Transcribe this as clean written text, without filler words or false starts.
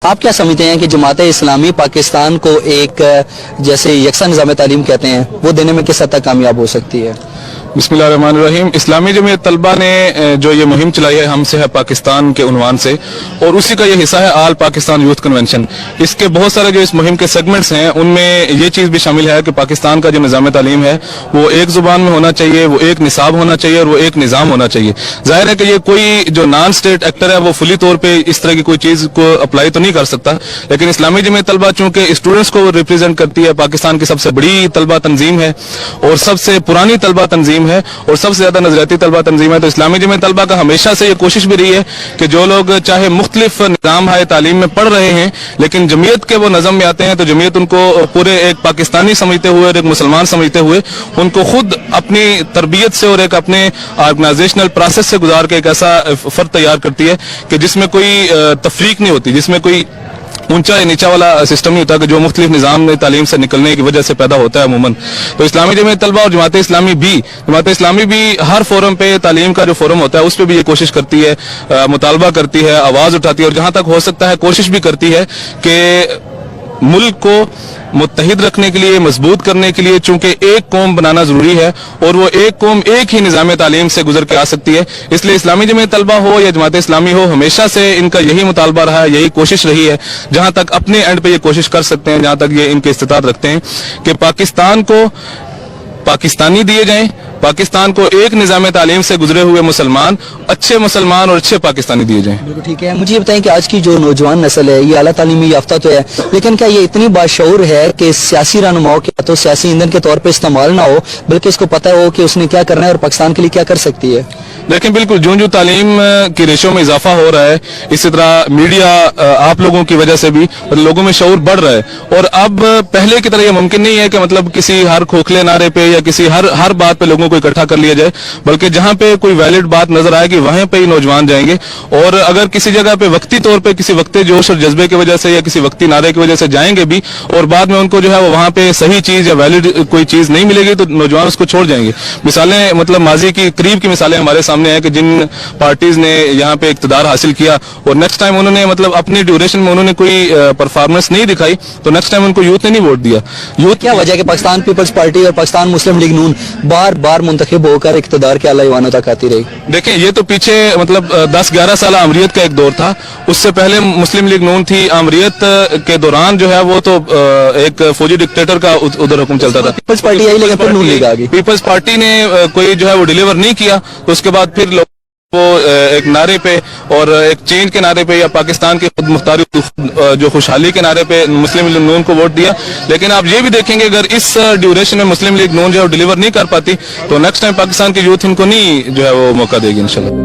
آپ کیا سمجھتے ہیں کہ جماعت اسلامی پاکستان کو ایک جیسے یکساں نظام تعلیم کہتے ہیں وہ دینے میں کس حد تک کامیاب ہو سکتی ہے؟ بسم اللہ الرحمن الرحیم۔ اسلامی جمعیت طلبہ نے جو یہ مہم چلائی ہے ہم سے ہے پاکستان کے عنوان سے، اور اسی کا یہ حصہ ہے آل پاکستان یوتھ کنونشن۔ اس کے بہت سارے جو اس مہم کے سیگمنٹس ہیں ان میں یہ چیز بھی شامل ہے کہ پاکستان کا جو نظام تعلیم ہے وہ ایک زبان میں ہونا چاہیے، وہ ایک نصاب ہونا چاہیے اور وہ ایک نظام ہونا چاہیے۔ ظاہر ہے کہ یہ کوئی جو نان اسٹیٹ ایکٹر ہے وہ فلی طور پہ اس طرح کی کوئی چیز کو اپلائی تو نہیں کر سکتا، لیکن اسلامی جمعیت طلبہ چونکہ اسٹوڈنٹس کو ریپرزینٹ کرتی ہے، پاکستان کی سب سے بڑی طلبہ تنظیم ہے اور سب سے پرانی طلبہ تنظیم ہے اور سب سے زیادہ نظریاتی طلبہ تنظیم ہے، تو اسلامی جمعیت طلبہ کا ہمیشہ سے یہ کوشش بھی رہی ہے کہ جو لوگ چاہے مختلف نظام ہائے تعلیم میں پڑھ رہے ہیں لیکن جمعیت کے وہ نظم میں آتے ہیں تو جمعیت ان کو پورے ایک پاکستانی سمجھتے ہوئے اور ایک مسلمان سمجھتے ہوئے ان کو خود اپنی تربیت سے اور ایک اپنے آرگنائزیشنل پروسیس سے گزار کے ایک ایسا فرد تیار کرتی ہے کہ جس میں کوئی تفریق نہیں ہوتی، جس میں کوئی اونچا یا نیچا والا سسٹم نہیں ہوتا کہ جو مختلف نظام تعلیم سے نکلنے کی وجہ سے پیدا ہوتا ہے عموماً۔ تو اسلامی جمعیت طلبہ اور جماعت اسلامی بھی ہر فورم پہ تعلیم کا جو فورم ہوتا ہے اس پہ بھی یہ کوشش کرتی ہے، مطالبہ کرتی ہے، آواز اٹھاتی ہے اور جہاں تک ہو سکتا ہے کوشش بھی کرتی ہے کہ ملک کو متحد رکھنے کے لیے، مضبوط کرنے کے لیے، چونکہ ایک قوم بنانا ضروری ہے اور وہ ایک قوم ایک ہی نظام تعلیم سے گزر کے آ سکتی ہے۔ اس لیے اسلامی جمعیت طلبہ ہو یا جماعت اسلامی ہو، ہمیشہ سے ان کا یہی مطالبہ رہا ہے، یہی کوشش رہی ہے، جہاں تک اپنے اینڈ پہ یہ کوشش کر سکتے ہیں، جہاں تک یہ ان کے استطاعت رکھتے ہیں کہ پاکستان کو پاکستانی دیے جائیں، پاکستان کو ایک نظام تعلیم سے گزرے ہوئے مسلمان، اچھے مسلمان اور اچھے پاکستانی دیے جائیں۔ بالکل ٹھیک ہے۔ مجھے یہ بتائیں کہ آج کی جو نوجوان نسل ہے یہ اعلیٰ تعلیمی یافتہ تو ہے لیکن کیا یہ اتنی باشعور ہے کہ سیاسی رہنماؤں کے تو سیاسی ایندھن کے طور پہ استعمال نہ ہو بلکہ اس کو پتہ ہو کہ اس نے کیا کرنا ہے اور پاکستان کے لیے کیا کر سکتی ہے؟ لیکن بالکل جو تعلیم کی ریشو میں اضافہ ہو رہا ہے، اسی طرح میڈیا آپ لوگوں کی وجہ سے بھی لوگوں میں شعور بڑھ رہا ہے، اور اب پہلے کی طرح یہ ممکن نہیں ہے کہ مطلب کسی ہر کھوکھلے نعرے پہ یا کسی ہر بات پہ لوگوں کو اکٹھا کر لیا جائے، بلکہ جہاں پہ کوئی ویلڈ بات نظر آئے گی وہیں پہ ہی نوجوان جائیں گے، اور اگر کسی جگہ پہ وقتی طور پہ کسی وقتی جوش اور جذبے کی وجہ سے یا کسی وقتی نعرے کی وجہ سے جائیں گے بھی اور بعد میں ان کو جو ہے وہ وہاں پہ صحیح چیز یا ویلڈ کوئی چیز نہیں ملے گی تو نوجوان اس کو چھوڑ جائیں گے۔ مثالیں مطلب ماضی کی قریب کی مثالیں ہمارے سامنے ہیں کہ جن پارٹیز نے یہاں پہ اقتدار حاصل کیا اور نیکسٹ ٹائم انہوں نے مطلب اپنی ڈیوریشن میں انہوں نے کوئی پرفارمنس نہیں دکھائی تو نیکسٹ ٹائم ان کو یوتھ نے نہیں ووٹ دیا۔ یوتھ کیا وجہ ہے کہ پاکستان پیپلز پارٹی اور پاکستان مسلم لیگ نون بار بار منتخب ہو کر اقتدار کے اعلیٰ ایوانوں تک آتی رہی؟ دیکھیں یہ تو پیچھے مطلب 10-11 سالہ آمریت کا ایک دور تھا، اس سے پہلے مسلم لیگ نون تھی، آمریت کے دوران جو ہے وہ تو ایک فوجی ڈکٹیٹر کا ادھر حکم چلتا تھا، پیپلز پارٹی آئی لیکن پھر نون لیگ آ گئی۔ پیپلز پارٹی نے کوئی جو ہے وہ ڈیلیور نہیں کیا تو اس کے بعد پھر لوگ وہ ایک نعرے پہ اور ایک چینج کے نعرے پہ یا پاکستان کی خود مختاری جو خوشحالی کے نعرے پہ مسلم لیگ نون کو ووٹ دیا، لیکن آپ یہ بھی دیکھیں گے اگر اس ڈیوریشن میں مسلم لیگ نون جو ہے ڈیلیور نہیں کر پاتی تو نیکسٹ ٹائم پاکستان کی یوتھ ان کو نہیں جو ہے وہ موقع دے گی انشاءاللہ۔